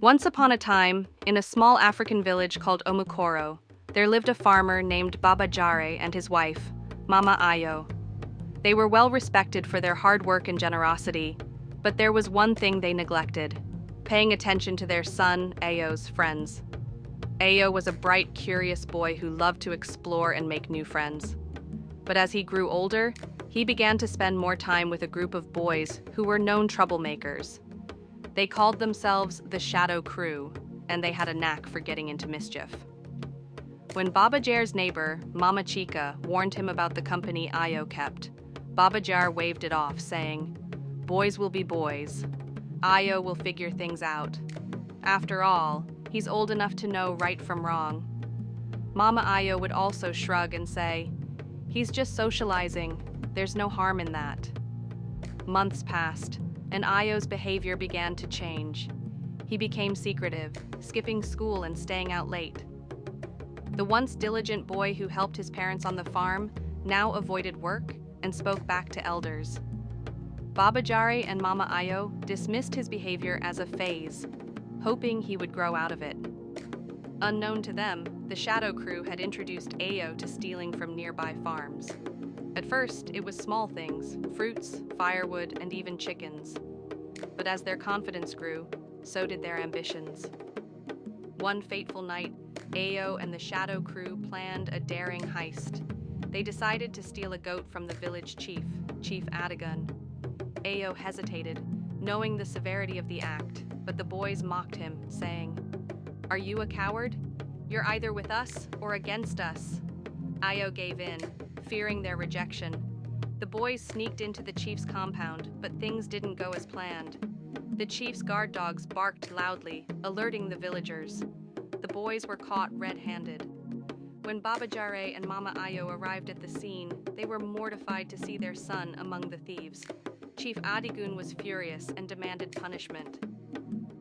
Once upon a time, in a small African village called Omukoro, there lived a farmer named Baba Jare and his wife, Mama Ayo. They were well respected for their hard work and generosity, but there was one thing they neglected: paying attention to their son, Ayo's friends. Ayo was a bright, curious boy who loved to explore and make new friends. But as he grew older, he began to spend more time with a group of boys who were known troublemakers. They called themselves the Shadow Crew, and they had a knack for getting into mischief. When Baba Jar's neighbor, Mama Chica, warned him about the company Ayo kept, Baba Jar waved it off, saying, "Boys will be boys. Ayo will figure things out. After all, he's old enough to know right from wrong." Mama Ayo would also shrug and say, "He's just socializing. There's no harm in that." Months passed, and Ayo's behavior began to change. He became secretive, skipping school and staying out late. The once diligent boy who helped his parents on the farm now avoided work and spoke back to elders. Baba Jare and Mama Ayo dismissed his behavior as a phase, hoping he would grow out of it. Unknown to them, the Shadow Crew had introduced Ayo to stealing from nearby farms. At first, it was small things: fruits, firewood, and even chickens. But as their confidence grew, so did their ambitions. One fateful night, Ayo and the Shadow Crew planned a daring heist. They decided to steal a goat from the village chief, Chief Adigun. Ayo hesitated, knowing the severity of the act, but the boys mocked him, saying, "Are you a coward? You're either with us or against us." Ayo gave in, fearing their rejection. The boys sneaked into the chief's compound, but things didn't go as planned. The chief's guard dogs barked loudly, alerting the villagers. The boys were caught red-handed. When Baba Jare and Mama Ayo arrived at the scene, they were mortified to see their son among the thieves. Chief Adigun was furious and demanded punishment.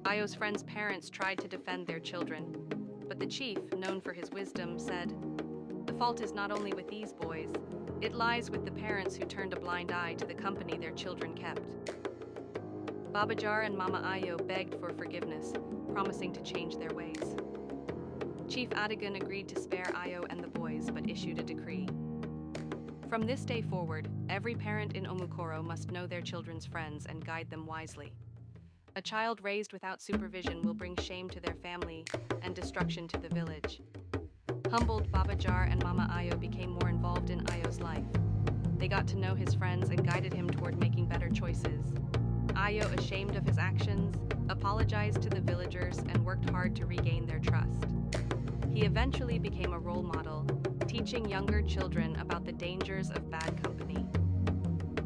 Ayo's friends' parents tried to defend their children, but the chief, known for his wisdom, said, "The fault is not only with these boys. It lies with the parents who turned a blind eye to the company their children kept." Baba Jar and Mama Ayo begged for forgiveness, promising to change their ways. Chief Adigun agreed to spare Ayo and the boys, but issued a decree. From this day forward, every parent in Omukoro must know their children's friends and guide them wisely. A child raised without supervision will bring shame to their family and destruction to the village. Humbled, Baba Jar and Mama Ayo became more involved in Ayo's life. They got to know his friends and guided him toward making better choices. Ayo, ashamed of his actions, apologized to the villagers and worked hard to regain their trust. He eventually became a role model, teaching younger children about the dangers of bad company.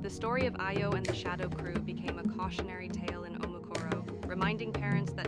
The story of Ayo and the Shadow Crew became a cautionary tale in Omukoro, reminding parents that